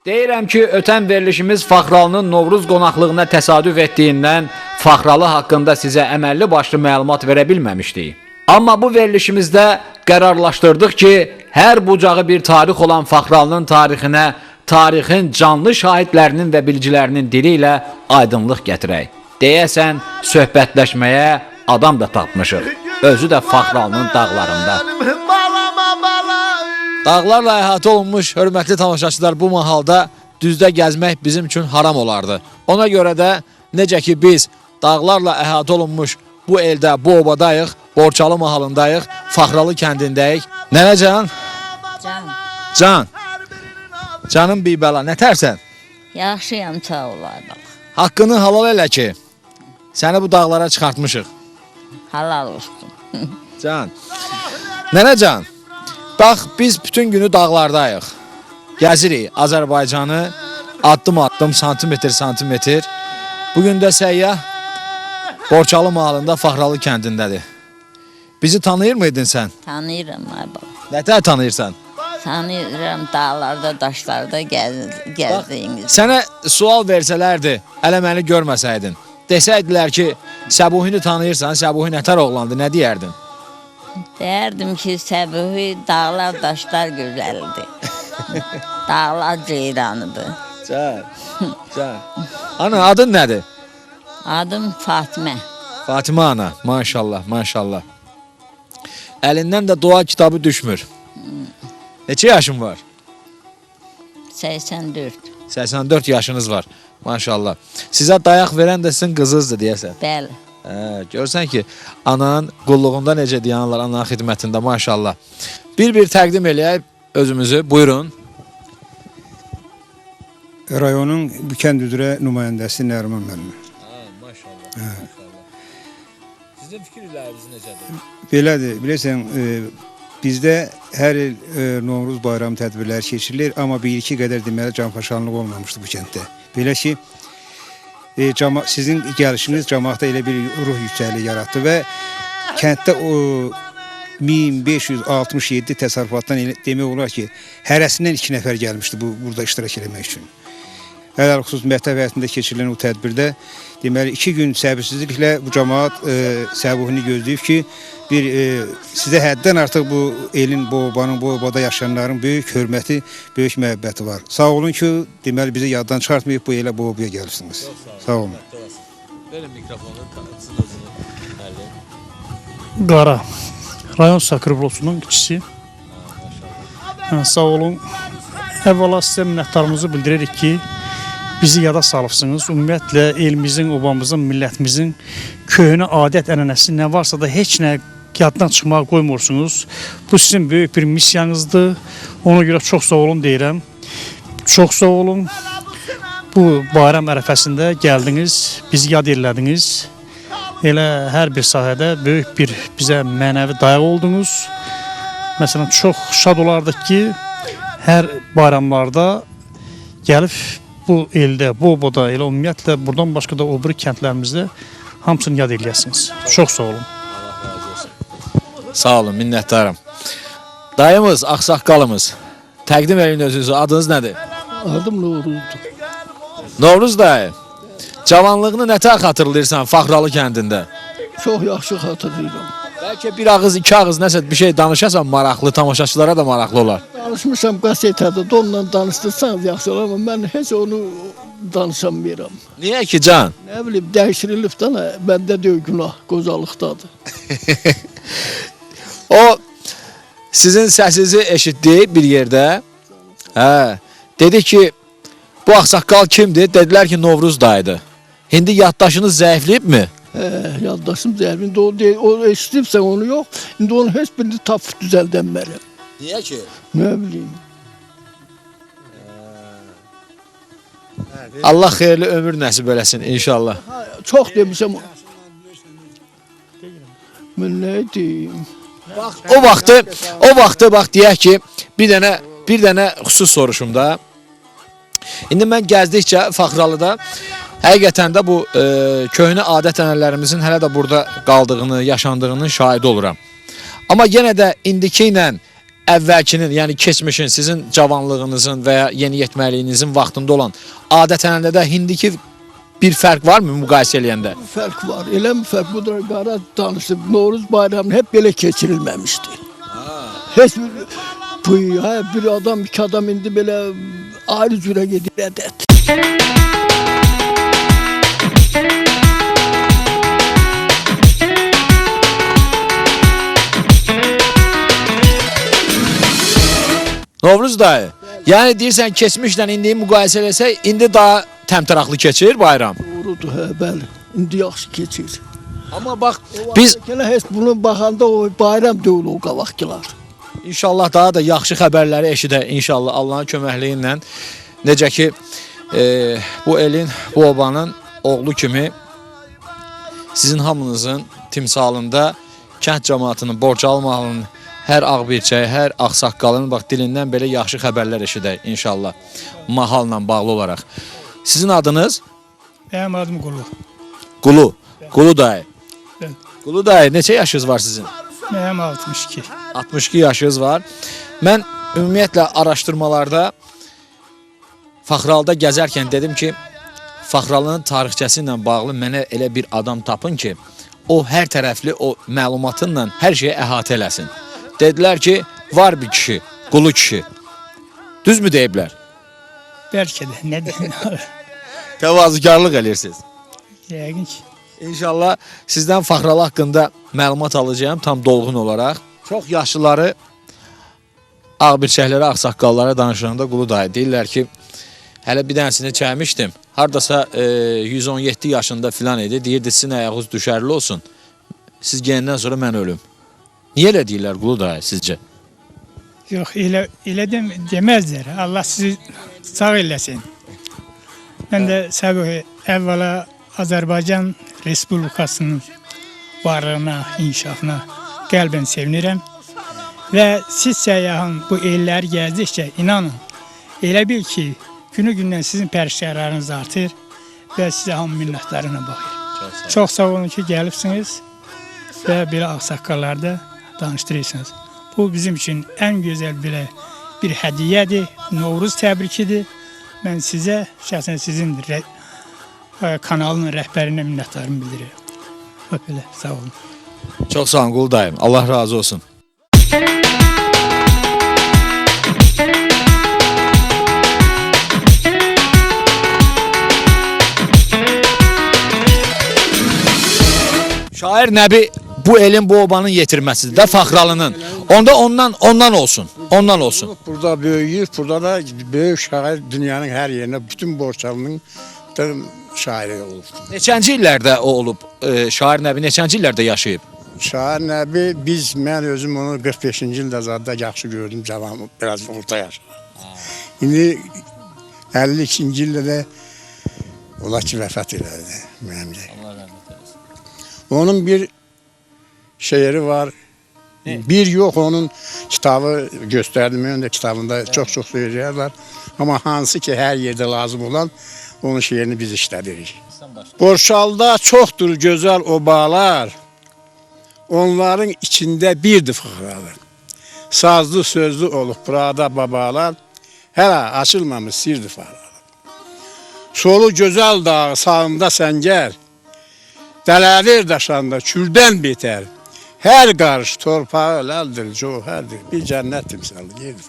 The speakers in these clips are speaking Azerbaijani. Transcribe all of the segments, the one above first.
Deyirəm ki, ötən verilişimiz Faxralının Novruz qonaqlığına təsadüf etdiyindən Faxralı haqqında sizə əməlli başlı məlumat verə bilməmişdik. Amma bu verilişimizdə qərarlaşdırdıq ki, hər bucağı bir tarix olan Faxralının tarixinə tarixin canlı şahidlərinin və bilgilərinin dili ilə aydınlıq gətirək. Deyəsən, söhbətləşməyə adam da tapmışıq. Özü də Faxralının dağlarında. Dağlarla əhatə olunmuş hörmətli tamaşaçılar, bu mahalda düzdə gəzmək bizim üçün haram olardı. Ona görə də necə ki biz dağlarla əhatə olunmuş bu eldə, bu obadayıq, Borçalı mahalındayıq, Faxralı kəndindəyik. Nənəcan? Can. Canım bir bəla, nətərsən? Yaxşıyam, sağ olarım. Haqqını halal elə ki, səni bu dağlara çıxartmışıq. Halal olsun. Can. Nənəcan, bax biz bütün günü dağlardayıq. Gəzirik Azərbaycanı addım-addım, santimetr. Bugün də səyyah Borçalı mahalında Faxralı kəndindədir. Bizi tanıyır mıydın sən? Tanıyırım abi. Nətər tanıyırsan? Tanıyırım, dağlarda, daşlarda gəzdiyiniz. Sənə sual versələrdi, ələ məni görməsəydin, desəydilər ki, Səbuhini tanıyırsan, Səbuhi nətər oğlandı, nə deyərdin? Deyərdim ki, Səbuhi dağlar, daşlar gözəldir. Dağlar ceyranıdır. Can. Ana, adın nədir? Adım Fatimə. Fatimə ana, maşallah. Əlindən də dua kitabı düşmür. Neçə yaşın var? 84. 84 yaşınız var, maşallah. Sizə dayaq verən də sizin qızınızdır deyəsən. Bəli. Görsən ki, ananın qulluğunda necə deyənlər, ananın xidmətində, maşallah. Bir təqdim eləyək özümüzü, buyurun. Rayonun bu kənd üzrə nümayəndəsi Nəriman müəllim. Maşallah. Sizin fikirləriniz necədir? Belədir, bilirsən, bizdə hər il Novruz bayramı tədbirləri keçirilir, amma bir-iki qədər deməli canfəşanlıq olmamışdı bu kənddə. Belə ki, sizin gəlişiniz cəmaatda elə bir ruh yüksəkliyi yaratdı və kənddə 1567 təsərrüfatdan demək olar ki, hərəsindən 2 nəfər gəlmişdi burada iştirak etmək üçün. Ələlxüsus məktəb həyətində keçirilən o tədbirdə deməli 2 gün səbirsizliklə bu cəmaat Səbuhini gözləyib ki, sizə həddən artıq bu elin, bu obanın, bu obada yaşayanların böyük hörməti, böyük məhəbbəti var. Sağ olun ki, deməli bizi yaddan çıxartmayıb bu elə bu obaya gəlirsiniz. Sağ olun. Verin mikrofonu, tanıtsın özünü. Qara, rayon Sakırblosunun kişisi. Sağ olun. Əvvəla sizə minnətdarımızı bildiririk ki, bizi yada salıbsınız. Ümumiyyətlə elimizin, obamızın, millətimizin köhnə adət ənənəsi nə varsa da heç nə yaddan çıxmağa qoymursunuz. Bu sizin böyük bir missiyanızdır. Ona görə çox sağ olun deyirəm. Çox sağ olun. Bu bayram ərəfəsində gəldiniz, bizi yad elədiniz. Elə hər bir sahədə böyük bir bizə mənəvi dayaq oldunuz. Məsələn, çox şad olardıq ki, hər bayramlarda gəlib bu eldə, bu obada, elə ümumiyyətlə buradan başqa da o biri kəndlərimizdə hamısını yad eləyəsiniz. Çox sağ olun. Allah razı olsun. Sağ olun, minnətdarım. Dayımız, ağsaqqalımız, təqdim edin özünüzü, adınız nədir? Adım Novruzdur. Novruz dayı, cavanlığını nətər xatırlayırsan Faxralı kəndində? Çox yaxşı xatırlayıram. Bəlkə bir ağız, 2 ağız nəsə bir şey danışasan maraqlı, tamaşaçılara da maraqlı olar. Danışmışam qəzetədə, onunla danışdırsanız yaxşı olar, amma mən heç onu danışamıyorum. Niyə ki can? Nə bilim, dəyişirilibdən, məndə deyil günah, qocalıqdadır. O sizin səsinizi eşitdi bir yerdə. Dedi ki, bu ağsaqqal kimdir? Dedilər ki, Novruz dayıdır. İndi yaddaşınız zəifləyibmi? Yaddaşım zəhvində, o eşitibsən onu yox, indi onu heç birini tapıb düzəldənmərəm. Niyə ki? Nə bileyim. Allah xeyirli ömür nəsib eləsin inşallah. Çox demişəm. Mən nə deyim? O vaxtı bax deyək ki, bir dənə xüsus soruşumda. İndi mən gəzdikcə Faxralıda həqiqətən də bu köhnə adət ənənələrimizin hələ də burada qaldığını, yaşandığının şahidi oluram. Amma yenə də indiki ilə əvvəlkinin, yəni keçmişin, sizin cavanlığınızın və ya yeniyetməliyinizin vaxtında olan adət-ənənədə indiki bir fərq varmı müqayisə eləyəndə? Fərq var. Elə mi fərq? Bu da qara danışıb. Novruz bayramı hep belə keçirilməmişdi. Heç bir adam, iki adam indi belə ayrı cürə gedir ədət. Novruz dayı, yəni deyirsən keçmişlə indi müqayisə eləsək, indi daha təmtəraqlı keçir bayram. Doğrudur, hə, bəli. İndi yaxşı keçir. Amma bax, biz Gələ heç bunu baxanda o bayram deyil o qabaqçılar. İnşallah daha da yaxşı xəbərləri eşidək inşallah Allahın köməkliyi ilə. Necə ki bu elin, bu obanın oğlu kimi sizin hamınızın timsalında kənd cəmaatının, Borçalımalının hər ağbirçəyi, hər ağsaqqalının bax dilindən belə yaxşı xəbərlər eşidək inşallah mahalla bağlı olaraq. Sizin adınız? Benim adım Qulu. Qulu. Qulu dayı. Evet. Qulu dayı neçə yaşınız var sizin? Benim 62. 62 yaşınız var. Mən ümumiyyətlə araşdırmalarda Faxralda gəzərkən dedim ki, Faxralının tarixçəsi ilə bağlı mənə elə bir adam tapın ki, o hər tərəfli o məlumatınla hər şeyi əhatə eləsin. Dedilər ki, var bir kişi, Qulu kişi. Düzmü deyiblər? Belki de ne diyeyim. Təvazökarlıq eləyirsiniz. Yəqin ki. İnşallah sizdən Faxralı haqqında məlumat alacağım tam dolğun olaraq. Çox yaşlıları ağbirçəklərə, ağsaqqallara danışanda Qulu dayı deyirlər ki, hələ bir dənəsini çəkmişdim. Hardasa 117 yaşında filan idi. Deyirdi sizin ayağınız düşərli olsun. Siz gələndən sonra mən ölüm. Niyə elə deyirlər Qulu dayı sizcə? Yok öyle demezler. Allah sizi sağ eylesin. Ben de tabii evvela Azerbaycan Respublikasının varlığına, inkişafına qəlbən sevinirəm. Və siz səyyahın bu elləri gəzdikcə inanın, elə bil ki, günü-gündən sizin pəriştəhləriniz artır və sizə hamı minnətlərinə baxır. Çox sağ olun ki, gəlibsiniz və belə ağsaqqallarda danışdırırsınız. Bu bizim için en güzel bir hədiyədir, Novruz təbrikidir. Mən sizə, şəxsən sizin kanalın rəhbərinə minnətlərimi bildirirəm. Belə, sağ olun. Çox sağ olun Qulu dayım. Allah razı olsun. Şair Nəbi bu elin, bu obanın yetirməsidir də Faxralının. Onda ondan olsun. Ondan olsun. Burada böyüyür, burada da böyük şair dünyanın hər yerində, bütün Borçalının şairi olub. Neçənci illərdə o olub? Şair Nəbi neçənci illərdə yaşayıb? Şair Nəbi, mən özüm onu 45-ci ildə zadda yaxşı gördüm, cavan, biraz orta yaşlı. İndi 52-ci ildə də ola ki, vəfat elədi. Allah rəhmət eləsin. Onun bir şeiri var. Bir yok onun kitabı gösterdim. Önde kitabında çok söylüyorlar. Ama hansı ki her yerde lazım olan onun şiirini biz işledirik. Borçalda çoktur güzel obalar. Onların içinde birdir fıkralar. Sazlı sözlü olup burada babalar. Hələ açılmamış sirdir fıkralar. Solu güzel dağı sağında səngər. Dələlir daşanda kürdən betər. Hər qarış torpağı əldir, cöhərdir. Bir cənnət timsalı yerdir.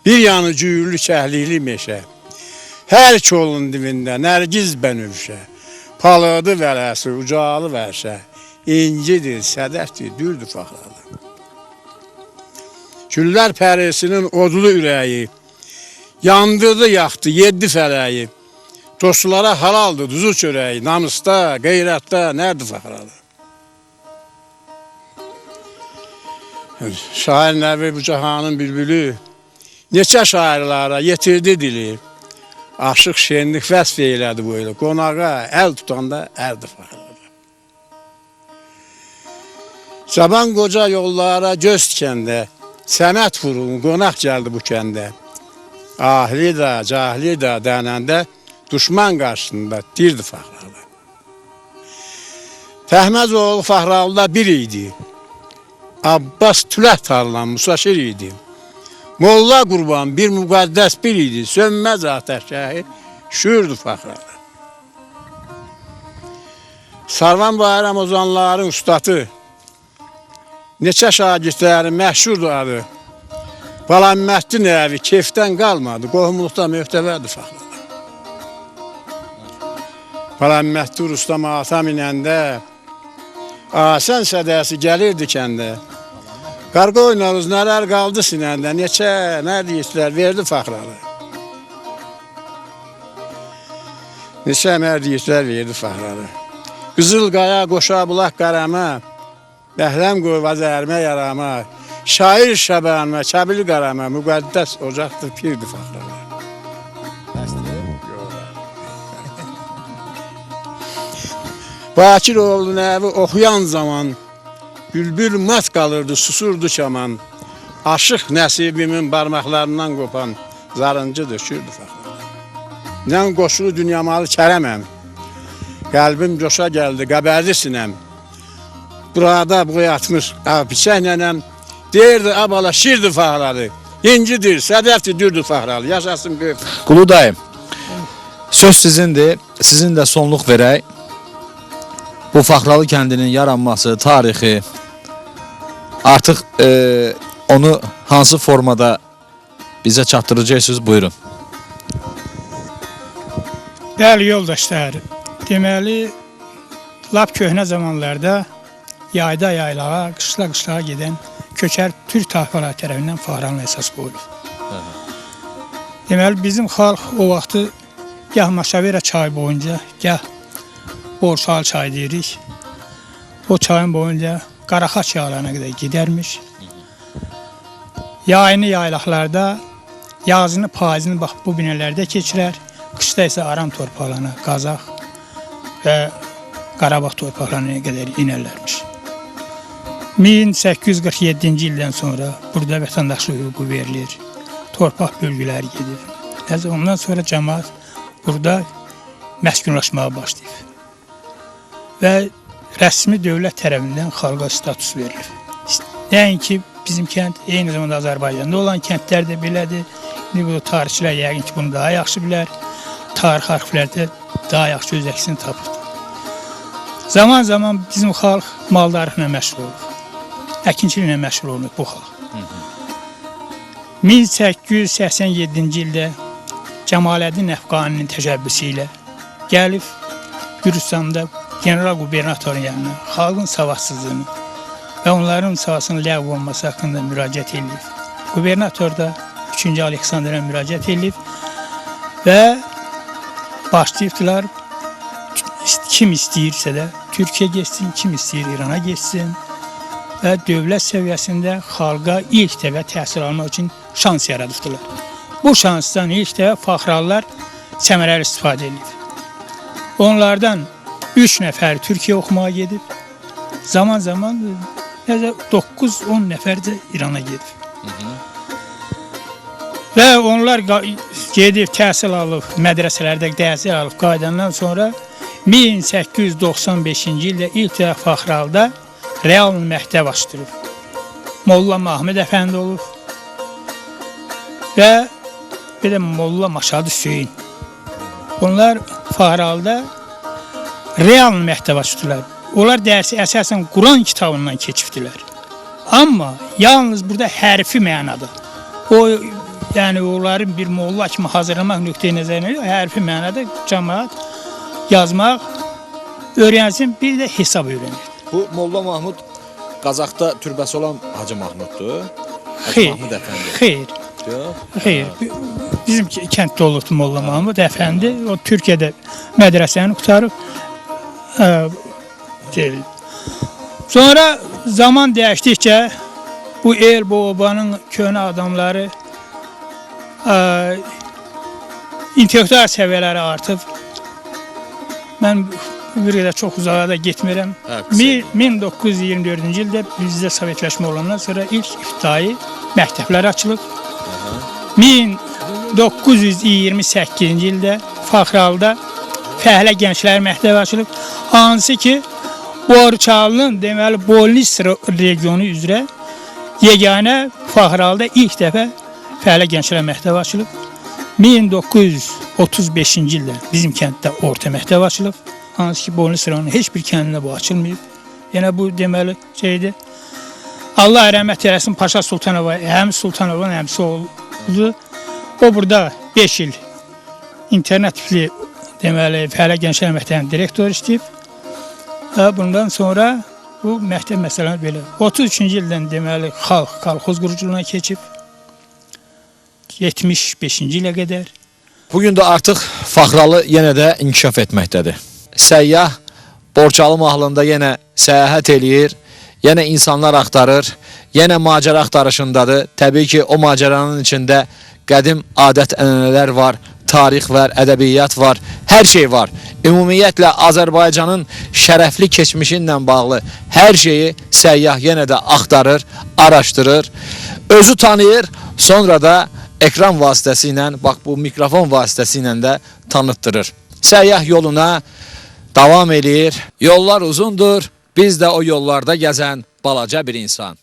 Bir yanı cüyürlü kəhlikli meşə. Hər kolun dibində nərgiz bənövşə. Palıdı vələsi, ucalı vərşə. İncidir, sədəfdir, dürdür faxralı. Güllər pərisinin odlu ürəyi. Yandırdı, yaxdı, yeddi fələyi. Dostlara halaldır, duzu çörəyi. Namusda, qeyrətdə, nərdir faxralı? Şair Nəbi bu cahanın bülbülü, neçə şairlara yetirdi dili. Aşıq şenlik vəsf eylədi bu elə. Qonağa əl tutanda ərdi fəxrədə. Caban qoca yollara göz tikəndə, sənət vurun, qonaq gəldi bu kəndə. Ahli də, cahli də dənəndə, düşman qarşısında dirdi fəxrədə. Təhməzoğlu Faxralıda bir idi. Abbas Tülah tarlan Musaşir idi. Molla Qurban bir müqəddəs bir idi. Sönməz atəşəhi şürdü fəxrəli. Sarvan Bayram ozanların ustadı. Neçə şagirdləri məşhurdur adı. Balamməddin əvi keyfdən qalmadı. Qohumluqda möhtəvədir fəxrəli. Balamməddin Rustam ata minəndə Asən sədəsi gəlirdi kəndə. Qarqa oynarız, nələr qaldı sinəndə, neçə, nə deyirlər, verdi fəxralı. Neçə mərdiyətlər verdi fəxralı. Qızıl qaya, qoşa bulaq qarama, bəhrəm qoyvaz ərmə yarama, şair şəbanmə, kəbil qarama, müqəddəs ocaqdır, pirdi fəxralı. Bakir oğlunun evi oxuyan zaman bülbül mat qalırdı, susurdu çaman. Aşıq nəsibimin barmaqlarından qopan zarıncı dökürdü fəxrəli. Nən qoşulu dünyamalı kərəməm. Qəlbim coşa gəldi, qəbərli sinəm. Burada bu yatmış piçək nənəm. Deyirdi, abala şirdi fəxrəli. İncidir, sədəfdir, dürdü fəxrəli. Yaşasın böyük. Qulu dayım, söz sizindir. Sizin də sonluq verək. Bu Faxralı kəndinin yaranması, tarixi, artıq onu hansı formada bizə çatdıracaqsınız, buyurun. Bəli, yoldaşlar, deməli, lap köhnə zamanlarda yayda yaylağa, qışla gedən köçər Türk tayfaları tərəfindən Faxralının əsas qoyulur. Deməli, bizim xalq o vaxtı gah Maşavera çayı boyunca, gah Borçalı çayı deyirik. O çayın boyunca Qaraxaç yağlarına qədər gedərmiş. Yayını yaylaqlarda, yazını, payızını bax bu binələrdə keçirər. Qışda isə Aram torpaqlarına, Qazax və Qarabağ torpaqlarına qədər inərlərmiş. 1847-ci ildən sonra burada vətəndaşlıq hüququ verilir. Torpaq bölgüləri gedir. Ondan sonra cəmaat burada məskunlaşmağa başlayır. Və rəsmi dövlət tərəfindən xalqa status verilir. Nəinki bizim kənd eyni zamanda Azərbaycanda olan kəndlər də belədir. İndi bu tarixçilər yəqin ki bunu daha yaxşı bilər. Tarix arxivlərdə daha yaxşı öz əksini tapır. Zaman bizim xalq maldarlıqla məşğul olur. Əkinçiliklə məşğul olur bu xalq. 1887-ci ildə Cəmaləddin Əfqaninin təşəbbüsü ilə gəlib Gürcüstanda general qubernatorun yanına xalqın savadsızlığını və onların savadsının ləğv olunması haqqında müraciət edilib. Qubernator da 3-cü Aleksandrə müraciət edilib və başlayıbdılar, kim istəyirsə də Türkiyə geçsin, kim istəyir İrana geçsin və dövlət səviyyəsində xalqa ilk dəfə təhsil almaq üçün şans yaradıbdılar. Bu şansdan ilk dəfə Faxralılar səmərəli istifadə edib. Onlardan 3 nəfər Türkiyə oxumağa gedib, zaman 9-10 nəfər də İrana gedib. Və onlar gedib, təhsil alıb, mədrəsələrdə təhsil alıb qayıdandan sonra 1895-ci ildə ilk dəfə Faxralıda real məktəb açdırıb. Molla Mahmud Əfəndi olub və bir də Molla Maşad Hüseyin. Onlar Faxralıda real məktəb açdılar. Onlar dərsi əsasən Quran kitabından keçibdilər. Amma yalnız burada hərfi mənada. O, yəni onların bir molla kimi hazırlamaq nöqteyi nəzərindən hərfi mənada cəmaat yazmaq öyrənsin, bir də hesab öyrənir. Bu Molla Mahmud Qazaxda türbəsi olan Hacı Mahmuddur. Xeyr, xeyr. Bizim kənddə olubdu Molla Mahmud Əfəndi. O Türkiyədə mədrəsəni qutarıb. Sonra zaman dəyişdikcə bu el, bu obanın köhnə adamları intellektual səviyyələri artıb. Mən bir qədər çox uzağa da getmirəm. 1924-cü ildə bizdə Sovetləşmə olandan sonra ilk ibtidai məktəblər açılıb. 1928-ci ildə Faxralıda Fəhlə Gənclər məktəbi açılıb. Hansı ki, Borçalının deməli Bolnis regionu üzrə yeganə Fəxralda ilk dəfə fəaliyyət gənclər məktəbi açılıb. 1935-ci ildə bizim kənddə orta məktəb açılıb. Hansı ki Bolnis rayonunun heç bir kəndində bu açılmayıb. Yenə bu deməli şeydir. Allah rəhmət eləsin Paşa Sultanova, Əmi Sultanovun əmsi oldu. O burada 5 il internet tipli deməli fəaliyyət gənclər məktəbinin direktoru işləyib. Bundan sonra bu məktəb məsələn belə 33-cü ildən deməli xalq kolxoz quruculuğuna keçib 75-ci ilə qədər. Bugün də artıq Faxralı yenə də inkişaf etməkdədir. Səyyah Borçalı mahalında yenə səyahət eləyir, yenə insanlar axtarır, yenə macəra axtarışındadır. Təbii ki, o macəranın içində qədim adət-ənənələr var, tarix var, ədəbiyyat var, hər şey var. Ümumiyyətlə Azərbaycanın şərəfli keçmişi ilə bağlı hər şeyi səyyah yenə də axtarır, araşdırır, özü tanıyır, sonra da ekran vasitəsilə, bax bu mikrofon vasitəsilə də tanıtdırır. Səyyah yoluna davam eləyir. Yollar uzundur, biz də o yollarda gəzən balaca bir insan.